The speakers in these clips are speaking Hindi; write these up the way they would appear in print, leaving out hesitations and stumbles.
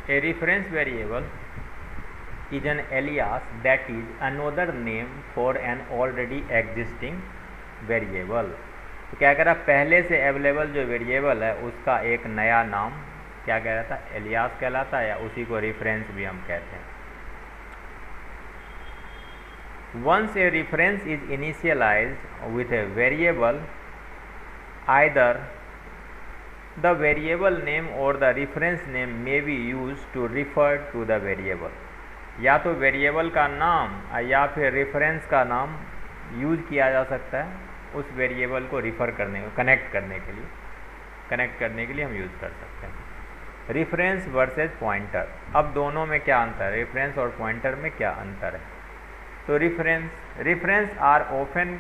A reference variable is an alias that is another name for an already existing variable. तो क्या कह रहा, पहले से अवेलेबल जो वेरिएबल है उसका एक नया नाम क्या कहलाता है, एलियास कहलाता है, या उसी को रेफरेंस भी हम कहते हैं. Once a reference is initialized with a variable, either the variable name or the reference name may be used to refer to the variable. या तो वेरिएबल का नाम या फिर रेफरेंस का नाम यूज किया जा सकता है उस वेरिएबल को रिफ़र करने, कनेक्ट करने के लिए हम यूज़ कर सकते हैं. Reference versus pointer. अब दोनों में क्या अंतर है, रेफरेंस और पॉइंटर में क्या अंतर है? तो reference are often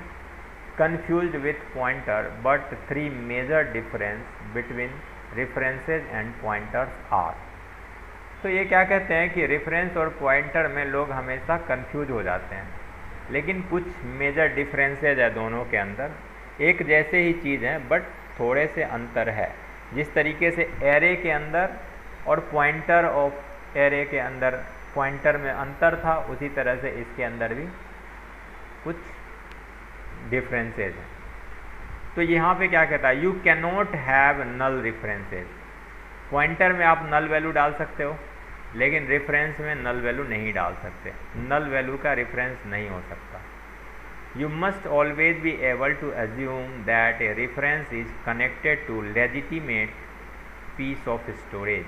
confused with pointer, but three major difference between references and pointers are. तो ये क्या कहते हैं कि रेफरेंस और पॉइंटर में लोग हमेशा कंफ्यूज हो जाते हैं, लेकिन कुछ मेजर डिफरेंसेज है दोनों के अंदर. एक जैसे ही चीज़ हैं बट थोड़े से अंतर है. जिस तरीके से एरे के अंदर और पॉइंटर ऑफ एरे के अंदर पॉइंटर में अंतर था, उसी तरह से इसके अंदर भी कुछ डिफरेंसेज हैं. तो यहाँ पे क्या कहता है, you can not have null references. Pointer में आप नल वैल्यू डाल सकते हो, लेकिन रेफरेंस में नल वैल्यू नहीं डाल सकते. नल वैल्यू का रेफरेंस नहीं हो सकता. You must always be able to assume that a reference is connected to legitimate piece of storage.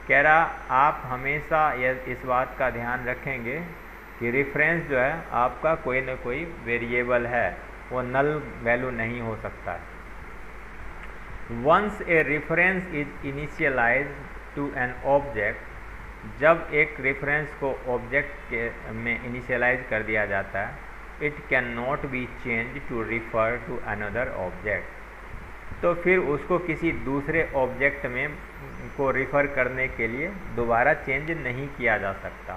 कह रहा आप हमेशा इस बात का ध्यान रखेंगे कि रेफरेंस जो है आपका कोई ना कोई वेरिएबल है, वो नल वैल्यू नहीं हो सकता है. Once a reference is initialize to an object, जब एक रेफरेंस को ऑब्जेक्ट के में इनिशियलाइज कर दिया जाता है, it can not be change to refer to another object. तो फिर उसको किसी दूसरे ऑब्जेक्ट में को रिफ़र करने के लिए दोबारा चेंज नहीं किया जा सकता.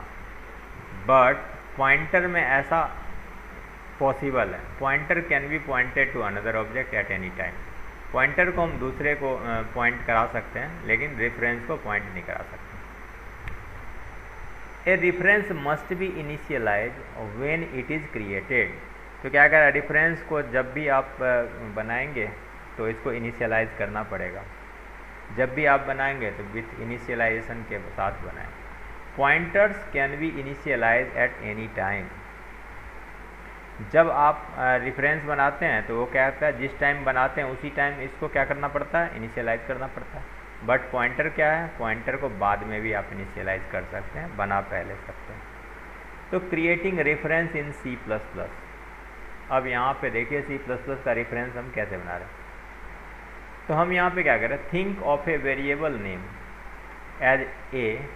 बट पॉइंटर में ऐसा पॉसिबल है. Pointer can be pointed to another object at any time. Pointer को हम दूसरे को पॉइंट करा सकते हैं, लेकिन रेफरेंस को पॉइंट नहीं करा सकते. A reference must be initialize when it is created. तो क्या कह रहा है, रेफरेंस को जब भी आप बनाएंगे तो इसको इनिशियलाइज करना पड़ेगा. जब भी आप बनाएंगे तो विथ इनिशियलाइजेशन के साथ बनाएं. Pointers can be initialize at any time. जब आप रेफरेंस बनाते हैं तो वो क्या होता है, जिस टाइम बनाते हैं उसी टाइम इसको क्या करना पड़ता है, इनिशियलाइज करना पड़ता है. बट पॉइंटर क्या है, पॉइंटर को बाद में भी आप इनिशियलाइज कर सकते हैं, बना पहले सकते हैं. तो क्रिएटिंग रेफरेंस इन C++. अब यहाँ पे देखिए C++ का रेफरेंस हम कैसे बना रहे हैं. तो हम यहाँ पे क्या कर रहे हैं, think of a variable name as a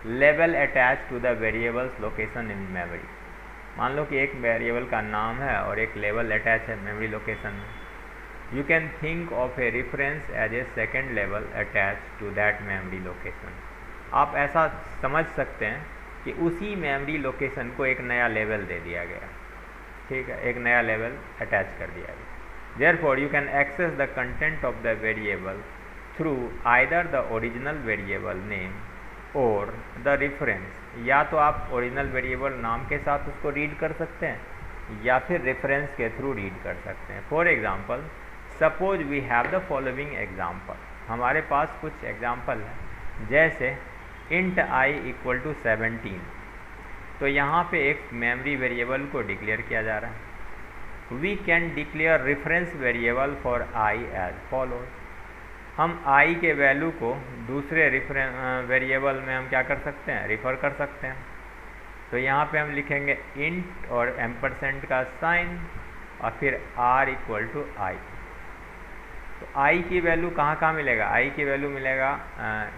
level attach to the variable's location in memory. मान लो कि एक वेरिएबल का नाम है और एक लेवल अटैच है मेमोरी लोकेशन में. You can think of a reference as a second level attach to that memory location. आप ऐसा समझ सकते हैं कि उसी मेमोरी लोकेशन को एक नया लेवल दे दिया गया. ठीक है, एक नया लेवल अटैच कर दिया गया. Therefore, you can access the content of the variable through either the original variable name or the reference. या तो आप ओरिजिनल वेरिएबल नाम के साथ उसको रीड कर सकते हैं या फिर रेफरेंस के थ्रू रीड कर सकते हैं. For example, suppose we have the following example. हमारे पास कुछ एग्जाम्पल है, जैसे इंट i = 17. तो यहाँ पे एक मेमोरी वेरिएबल को डिक्लेयर किया जा रहा है. We can declare reference variable for i as follows. हम i के वैल्यू को दूसरे वेरिएबल में हम क्या कर सकते हैं, रिफ़र कर सकते हैं. तो यहाँ पे हम लिखेंगे इंट और एम्परसेंड का साइन और फिर r = i. तो i की वैल्यू कहाँ कहाँ मिलेगा, i की वैल्यू मिलेगा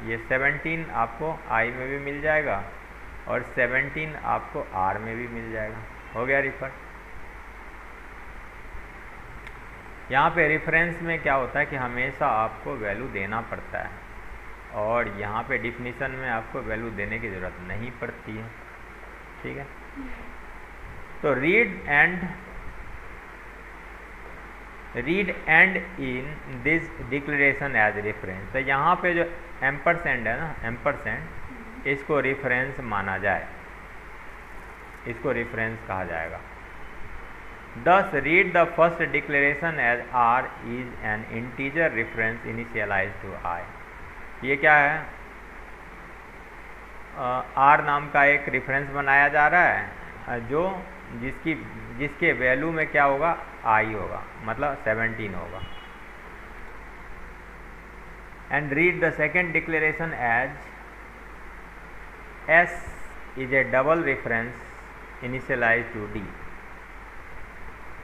ये 17 आपको i में भी मिल जाएगा और 17 आपको r में भी मिल जाएगा. हो गया रिफ़र. यहाँ पे रेफरेंस में क्या होता है कि हमेशा आपको वैल्यू देना पड़ता है, और यहाँ पे डिफिनीशन में आपको वैल्यू देने की ज़रूरत नहीं पड़ती है. ठीक है. तो read and in this declaration as reference. तो यहाँ पे जो एम्परसेंड है ना, एम्परसेंड, इसको रेफरेंस माना जाए, इसको रेफरेंस कहा जाएगा। Thus read the first declaration as R is an integer reference initialized to I। ये क्या है, R नाम का एक रेफरेंस बनाया जा रहा है जो जिसके वैल्यू में क्या होगा, I होगा, मतलब 17 होगा। And read the second declaration as S is a double reference initialized to D।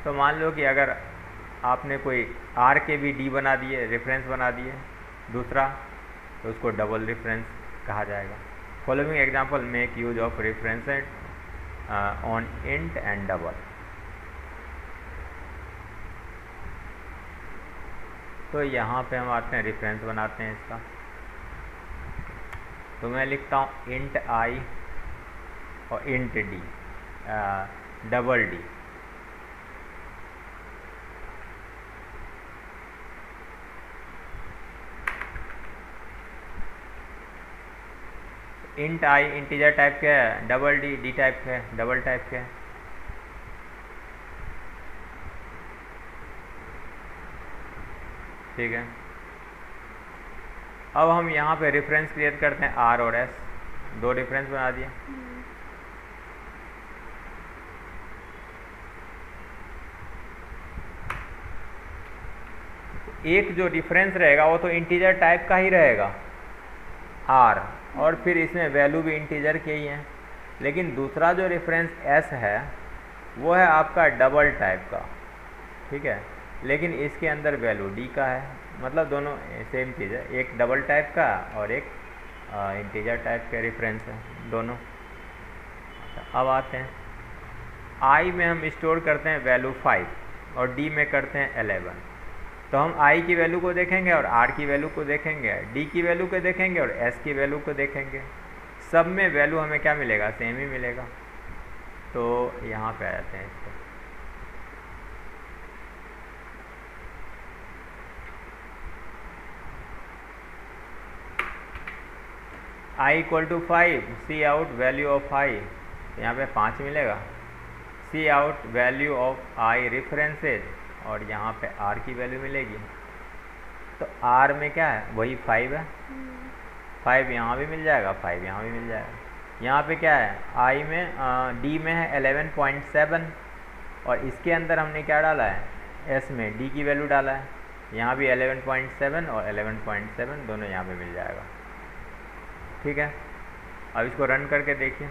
तो मान लो कि अगर आपने कोई R के भी D बना दिए, रेफरेंस बना दिए दूसरा, तो उसको डबल रेफरेंस कहा जाएगा। Following example make use of references on int and double. तो यहाँ पे हम आते हैं, रेफरेंस बनाते हैं इसका। तो मैं लिखता हूँ इंट I और int D, double D। Int I integer type का है, डबल D डी टाइप का है, डबल टाइप का है। ठीक है, अब हम यहाँ पे रेफरेंस क्रिएट करते हैं R और S, दो रेफरेंस बना दिए। एक जो रेफरेंस रहेगा वो तो इंटीजर टाइप का ही रहेगा R, और फिर इसमें वैल्यू भी इंटीजर के ही हैं। लेकिन दूसरा जो रेफरेंस S है वो है आपका डबल टाइप का, ठीक है, लेकिन इसके अंदर वैल्यू D का है, मतलब दोनों सेम चीज़ है, एक डबल टाइप का और एक इंटीजर टाइप का रेफरेंस है दोनों। अब आते हैं I में हम स्टोर करते हैं वैल्यू 5 और D में करते हैं 11। तो हम I की वैल्यू को देखेंगे और R की वैल्यू को देखेंगे, D की वैल्यू को देखेंगे और S की वैल्यू को देखेंगे। सब में वैल्यू हमें क्या मिलेगा, सेम ही मिलेगा। तो यहाँ पे आ जाते हैं इसको, I equal to 5, cout value of I, यहाँ पे 5 मिलेगा। Cout value of I references, और यहाँ पे R की वैल्यू मिलेगी। तो R में क्या है, वही 5 है, 5 यहाँ भी मिल जाएगा, 5 यहाँ भी मिल जाएगा। यहाँ पे क्या है, I में D में है 11.7, और इसके अंदर हमने क्या डाला है, S में D की वैल्यू डाला है। यहाँ भी 11.7 और 11.7 दोनों यहाँ पे मिल जाएगा। ठीक है, अब इसको रन करके देखिए।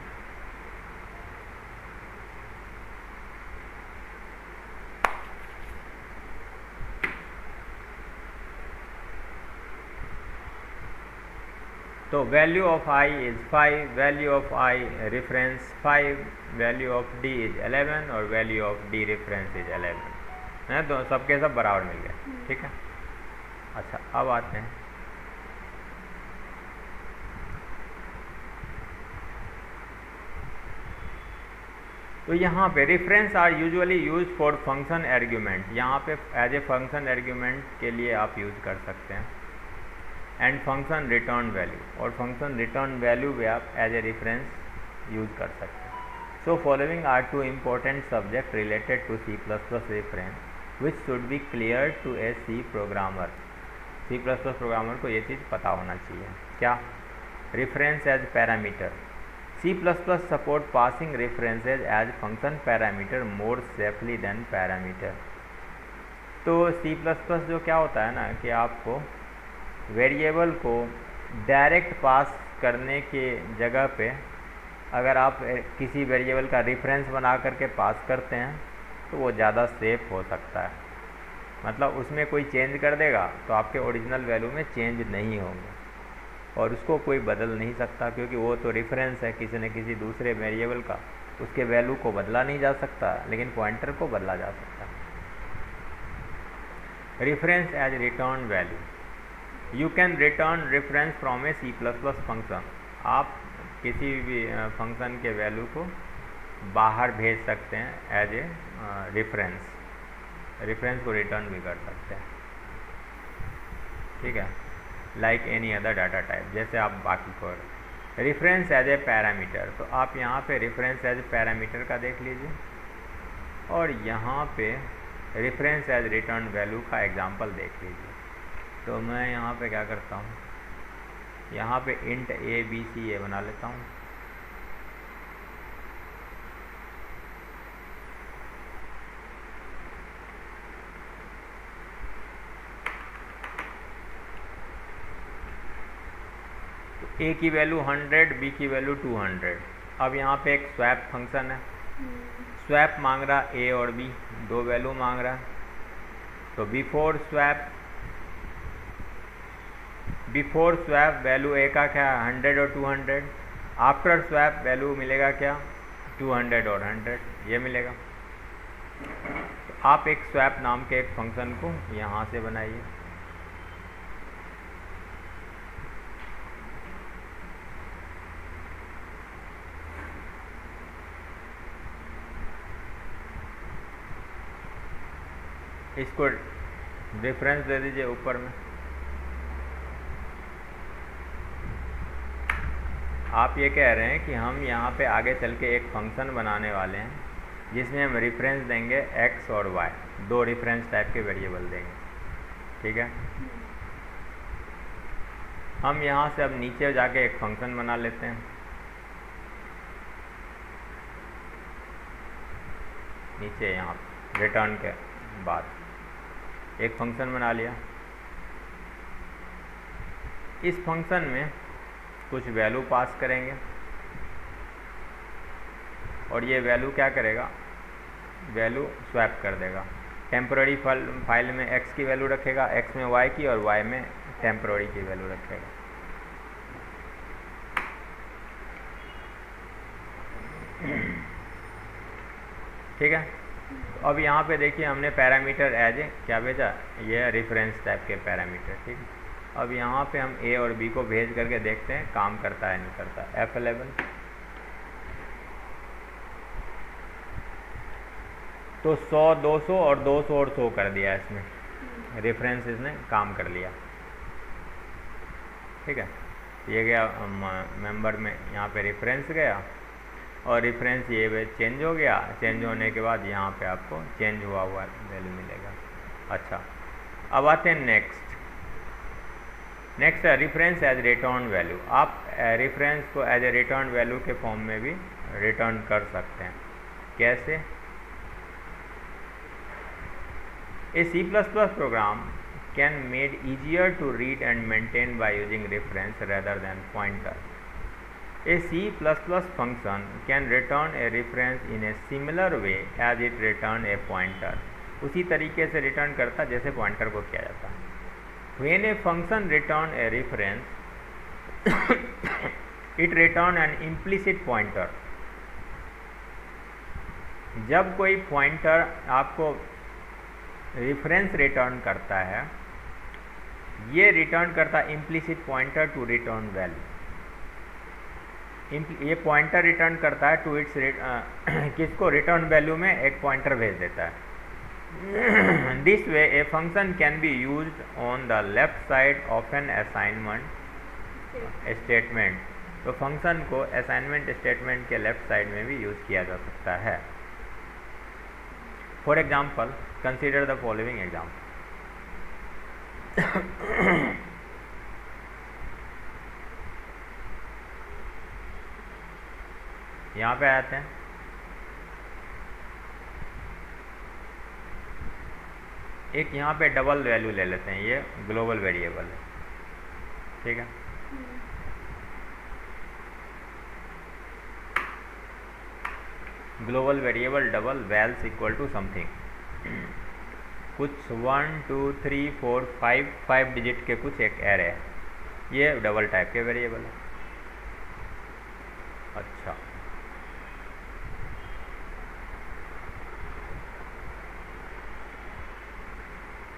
तो value of I is 5, value of I reference 5, value of D is 11 और value of D reference is 11 है। तो सबके सब बराबर मिल गए। ठीक है, अच्छा अब आते हैं तो यहाँ पे reference are usually use for function argument. यहाँ पे एज ए फंक्शन आर्ग्यूमेंट के लिए आप यूज़ कर सकते हैं, एंड फंक्शन रिटर्न वैल्यू, और फंक्शन रिटर्न वैल्यू भी आप एज ए रेफरेंस यूज कर सकते हैं। So following are two important subject related to C++ reference which should be clear to a C programmer. C++ programmer को ये चीज़ पता होना चाहिए। क्या, reference as parameter. C++ support passing references as function parameter more safely than parameter। तो C++ जो क्या होता है ना कि आपको वेरिएबल को डायरेक्ट पास करने के जगह पे अगर आप किसी वेरिएबल का रेफरेंस बना करके पास करते हैं तो वो ज़्यादा सेफ हो सकता है। मतलब उसमें कोई चेंज कर देगा तो आपके ओरिजिनल वैल्यू में चेंज नहीं होंगे, और उसको कोई बदल नहीं सकता, क्योंकि वो तो रेफरेंस है किसी न किसी दूसरे वेरिएबल का। उसके वैल्यू को बदला नहीं जा सकता, लेकिन पॉइंटर को बदला जा सकता है। Reference as return value. You can return reference from a C++ function. आप किसी भी फंक्शन के वैल्यू को बाहर भेज सकते हैं एज ए रेफरेंस। रेफरेंस को रिटर्न भी कर सकते हैं। ठीक है, like any other data type, जैसे आप बाकी को रेफरेंस एज ए पैरामीटर, तो आप यहाँ पे रेफरेंस एज ए पैरामीटर का देख लीजिए, और यहाँ पे रेफरेंस एज रिटर्न वैल्यू का एग्जांपल देख लीजिए। तो मैं यहाँ पे क्या करता हूँ, यहाँ पे इंट ए बी सी ए बना लेता हूँ। ए की वैल्यू 100, बी की वैल्यू 200। अब यहाँ पे एक स्वैप फंक्शन है, स्वैप मांग रहा ए और बी, दो वैल्यू मांग रहा है। तो बिफोर स्वैप वैल्यू ए का क्या है 100 और 200, आफ्टर स्वैप वैल्यू मिलेगा क्या 200 और 100, ये मिलेगा। तो आप एक स्वैप नाम के एक फंक्शन को यहाँ से बनाइए। इसको रेफरेंस दे दीजिए ऊपर में। आप ये कह रहे हैं कि हम यहाँ पे आगे चल के एक फंक्शन बनाने वाले हैं जिसमें हम रेफरेंस देंगे x और y, दो रेफरेंस टाइप के वेरिएबल देंगे, ठीक है। हम यहाँ से अब नीचे जाके एक फंक्शन बना लेते हैं। नीचे यहाँ रिटर्न के बाद एक फंक्शन बना लिया। इस फंक्शन में कुछ वैल्यू पास करेंगे और ये वैल्यू क्या करेगा, वैल्यू स्वैप कर देगा। टेम्पोररी फाइल में x की वैल्यू रखेगा, x में y की, और y में टेम्पोररी की वैल्यू रखेगा। ठीक है। तो अब यहाँ पे देखिए हमने पैरामीटर एज ए क्या भेजा, ये है रेफरेंस टाइप के पैरामीटर, ठीक है। अब यहाँ पे हम ए और बी को भेज करके देखते हैं काम करता है नहीं करता। F11 तो 100, 200 और 200 और 100 कर दिया इसमें, रेफरेंस इसने काम कर लिया, ठीक है। ये गया मेंबर में, यहाँ पे रेफरेंस गया और रेफरेंस ये चेंज हो गया। चेंज होने के बाद यहाँ पे आपको चेंज हुआ हुआ वैल्यू मिलेगा। अच्छा, अब आते हैं नेक्स्ट है रेफरेंस एज रिटर्न वैल्यू। आप रेफरेंस को एज ए रिटर्न वैल्यू के फॉर्म में भी रिटर्न कर सकते हैं। कैसे? ए C++ program can made easier to read and maintain by using reference rather than pointer. A C++ function can return a reference in a similar way as it return a pointer. उसी तरीके से रिटर्न करता जैसे पॉइंटर को किया जाता है। When a function return a reference, it return an implicit pointer. जब कोई पॉइंटर आपको रेफरेंस रिटर्न करता है, ये रिटर्न करता implicit pointer to return value. ये पॉइंटर रिटर्न करता है टू इट्स किसको, रिटर्न वैल्यू में एक पॉइंटर भेज देता है। This way a function can be used on the left side of an assignment statement. तो फंक्शन को असाइनमेंट स्टेटमेंट के लेफ्ट साइड में भी यूज किया जा सकता है। For example, consider the following example. यहाँ पे आते हैं, एक यहाँ पे डबल वैल्यू ले लेते हैं, ये ग्लोबल वेरिएबल है, ठीक है। Global variable double vals equal to something, कुछ 1 2 3 4 5 डिजिट के कुछ एक एरे है, ये डबल टाइप के वेरिएबल है। अच्छा,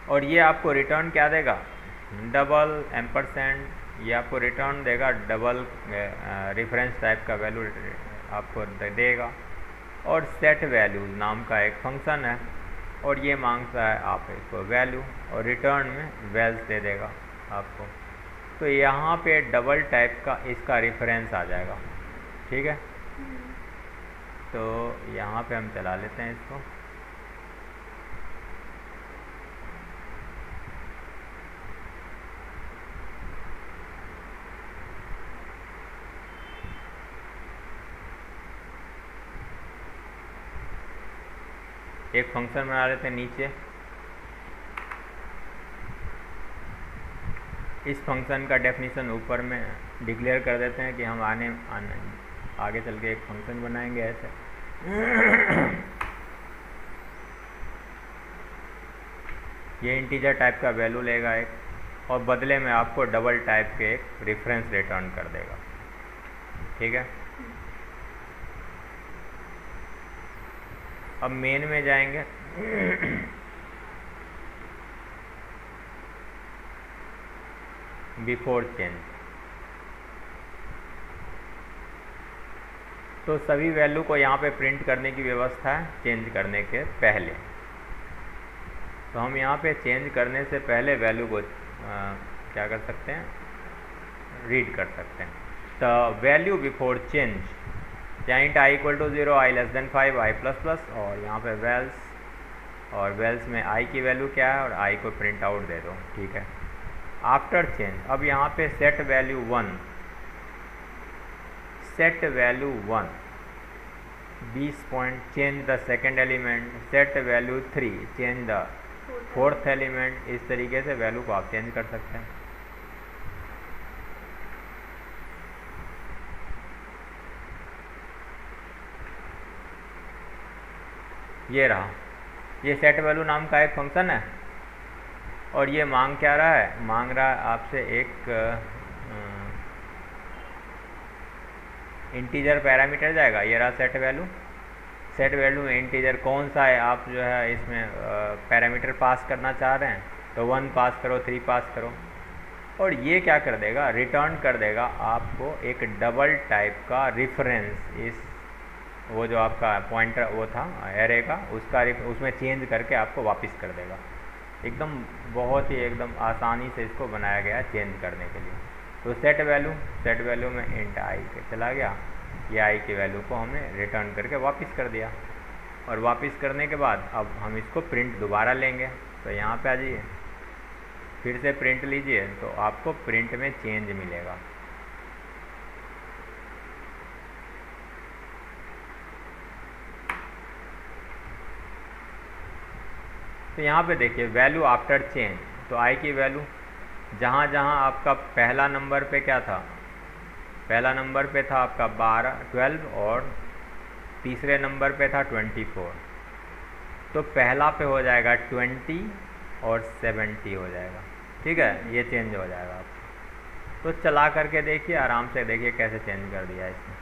और ये आपको रिटर्न क्या देगा, डबल एम्परसेंड। ये आपको रिटर्न देगा डबल रेफरेंस टाइप का वैल्यू आपको देगा। और सेट वैल्यूज नाम का एक फंक्शन है, और ये मांगता है आप इसको वैल्यू, और रिटर्न में वैल्स दे देगा आपको। तो यहाँ पे डबल टाइप का इसका रेफरेंस आ जाएगा, ठीक है। तो यहाँ पे हम चला लेते हैं इसको। एक फंक्शन बना लेते हैं नीचे। इस फंक्शन का डेफिनेशन ऊपर में डिक्लेयर कर देते हैं कि हम आगे चल के एक फंक्शन बनाएंगे ऐसे। ये इंटीजर टाइप का वैल्यू लेगा एक, और बदले में आपको डबल टाइप के एक रेफरेंस रिटर्न कर देगा, ठीक है। अब मेन में जाएंगे। बिफोर चेंज, तो सभी वैल्यू को यहाँ पे प्रिंट करने की व्यवस्था है चेंज करने के पहले। तो हम यहाँ पे चेंज करने से पहले वैल्यू को क्या कर सकते हैं, रीड कर सकते हैं। तो वैल्यू बिफोर चेंज, यहाँ int i equal to 0, i less than 5, i plus plus, और यहाँ पे वेल्स, और वेल्स में आई की वैल्यू क्या है और आई को प्रिंट आउट दे दो, ठीक है। आफ्टर चेंज, अब यहाँ पे set value 1, set value 1 20 point, change the second element, set value 3, change the fourth element. इस तरीके से वैल्यू को आप चेंज कर सकते हैं। ये रहा, ये सेट वैल्यू नाम का एक फंक्शन है, और ये मांग क्या रहा है, मांग रहा है आपसे एक इंटीजर पैरामीटर जाएगा। ये रहा सेट वैल्यू। सेट वैल्यू में इंटीजर कौन सा है आप जो है इसमें पैरामीटर पास करना चाह रहे हैं, तो 1 पास करो, 3 पास करो, और ये क्या कर देगा, रिटर्न कर देगा आपको एक डबल टाइप का रेफरेंस। इस वो जो आपका पॉइंटर वो था एरे का, उसमें चेंज करके आपको वापस कर देगा। एकदम बहुत ही एकदम आसानी से इसको बनाया गया चेंज करने के लिए। तो सेट वैल्यू में इंट आई के चला गया, ये आई की वैल्यू को हमने रिटर्न करके वापस कर दिया, और वापस करने के बाद अब हम इसको प्रिंट दोबारा लेंगे। तो यहाँ पे आ जाइए, फिर से प्रिंट लीजिए, तो आपको प्रिंट में चेंज मिलेगा। तो यहाँ पे देखिए वैल्यू आफ्टर चेंज, तो आई की वैल्यू जहाँ जहाँ आपका पहला नंबर पे क्या था, पहला नंबर पे था आपका 12 और तीसरे नंबर पे था 24, तो पहला पे हो जाएगा 20 और 70 हो जाएगा, ठीक है। ये चेंज हो जाएगा आपको। तो चला करके देखिए, आराम से देखिए कैसे चेंज कर दिया इसने।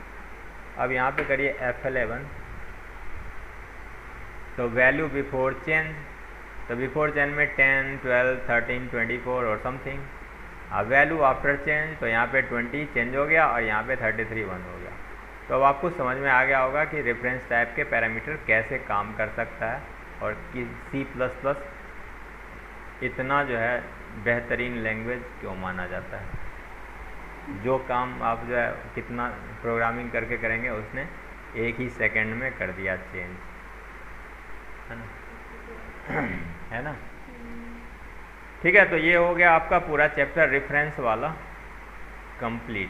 अब यहाँ पे करिए F11, तो वैल्यू बिफोर चेंज, तो बिफोर चेंज में 10, 12, 13, 24 और समथिंग। अब वैल्यू आफ्टर चेंज, तो यहाँ पे 20 चेंज हो गया और यहाँ पे 33 1 हो गया। तो अब आपको समझ में आ गया होगा कि रेफरेंस टाइप के पैरामीटर कैसे काम कर सकता है, और कि C++ इतना जो है बेहतरीन लैंग्वेज क्यों माना जाता है। जो काम आप जो है कितना प्रोग्रामिंग करके करेंगे, उसने एक ही सेकंड में कर दिया चेंज, है ना। है ना, ठीक है। तो ये हो गया आपका पूरा चैप्टर रेफरेंस वाला कंप्लीट।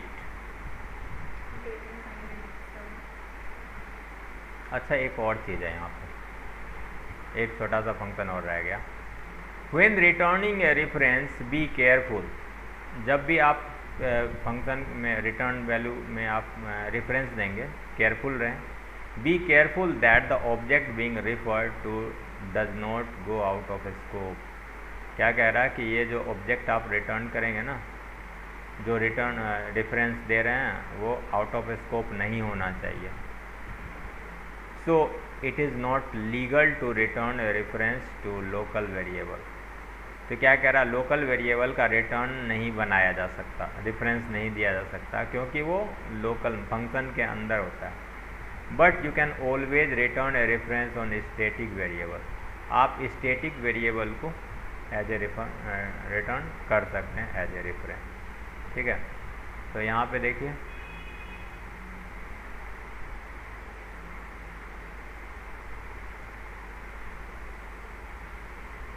अच्छा, एक और चीज़ है यहाँ पे, एक छोटा सा फंक्शन और रह गया। When returning a reference be careful, जब भी आप फंक्शन में रिटर्न वैल्यू में आप रेफरेंस देंगे, केयरफुल रहें। Be careful that the object being referred to does not go out of scope. क्या कह रहा है कि ये जो ऑब्जेक्ट आप रिटर्न करेंगे ना, जो रिटर्न रेफरेंस दे रहे हैं, वो आउट ऑफ स्कोप नहीं होना चाहिए। So it is not legal to return a reference to local variable. तो क्या कह रहा है, लोकल वेरिएबल का रिटर्न नहीं बनाया जा सकता, रेफरेंस नहीं दिया जा सकता, क्योंकि वो लोकल फंक्शन के अंदर होता है। But you can always return a reference on static variable. आप स्टैटिक वेरिएबल को एज ए रिटर्न कर सकते हैं एज ए रेफरेंस। ठीक है। तो यहाँ पे देखिए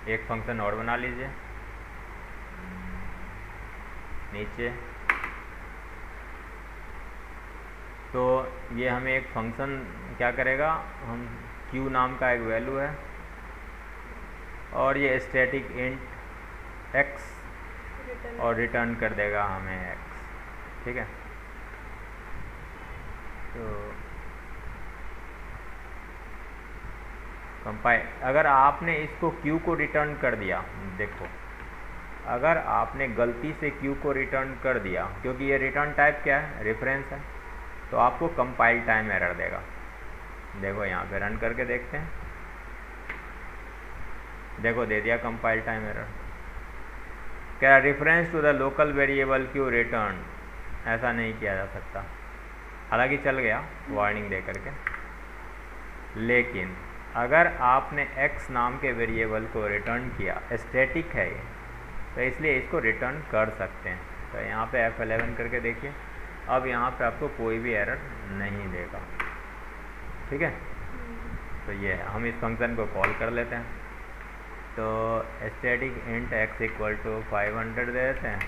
एक फंक्शन और बना लीजिए नीचे। तो ये हमें एक फंक्शन क्या करेगा, हम q नाम का एक वैल्यू है और ये स्टैटिक इंट x और रिटर्न कर देगा हमें x, ठीक है। तो कंपाइल, अगर आपने इसको q को रिटर्न कर दिया, देखो अगर आपने गलती से q को रिटर्न कर दिया, क्योंकि ये रिटर्न टाइप क्या है, रेफरेंस है, तो आपको कंपाइल टाइम एरर देगा। देखो यहाँ पे रन करके देखते हैं, देखो दे दिया कंपाइल टाइम एरर। क्या reference to the local variable q return, ऐसा नहीं किया जा सकता, हालांकि चल गया वार्निंग दे करके। लेकिन अगर आपने x नाम के वेरिएबल को रिटर्न किया, स्टैटिक है ये, तो इसलिए इसको रिटर्न कर सकते हैं। तो यहाँ पे F11 करके देखिए, अब यहाँ पे आपको कोई भी एरर नहीं देगा, ठीक है। तो ये है, हम इस फंक्शन को कॉल कर लेते हैं। तो static int x equal to 500 दे देते हैं,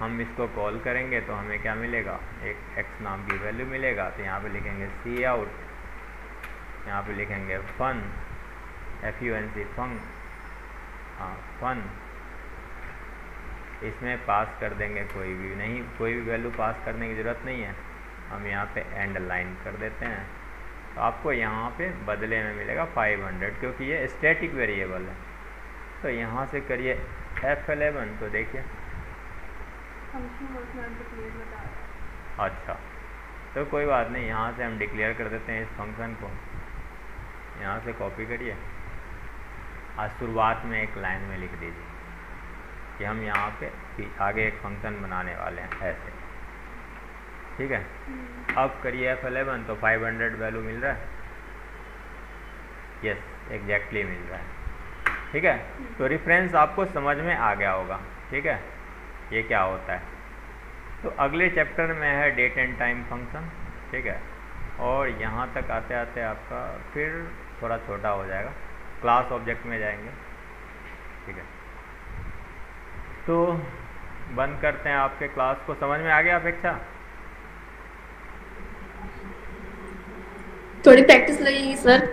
हम इसको कॉल करेंगे तो हमें क्या मिलेगा, एक x नाम की वैल्यू मिलेगा। तो यहाँ पे लिखेंगे सी आउट, यहाँ पे लिखेंगे फन, FUNC फन, हाँ फन, इसमें पास कर देंगे कोई भी नहीं, कोई भी वैल्यू पास करने की ज़रूरत नहीं है, हम यहाँ पे एंड लाइन कर देते हैं। तो आपको यहाँ पे बदले में मिलेगा 500, क्योंकि ये स्टैटिक वेरिएबल है। तो यहाँ से करिए F11, तो देखिए अच्छा, तो कोई बात नहीं, यहाँ से हम डिक्लेयर कर देते हैं इस फंक्शन को, यहाँ से कॉपी करिए, आज शुरुआत में एक लाइन में लिख दीजिए कि हम यहाँ पे आगे एक फंक्शन बनाने वाले हैं, ऐसे, ठीक है। अब करिए F11, तो 500 वैल्यू मिल रहा है, यस एग्जैक्टली मिल रहा है, ठीक है। तो रेफरेंस आपको समझ में आ गया होगा, ठीक है, ये क्या होता है। तो अगले चैप्टर में है डेट एंड टाइम फंक्शन, ठीक है, और यहाँ तक आते आते आपका फिर थोड़ा छोटा हो जाएगा, क्लास ऑब्जेक्ट में जाएंगे, ठीक है। तो बंद करते हैं, आपके क्लास को समझ में आ गया अपेक्षा? थोड़ी प्रैक्टिस लगेगी सर।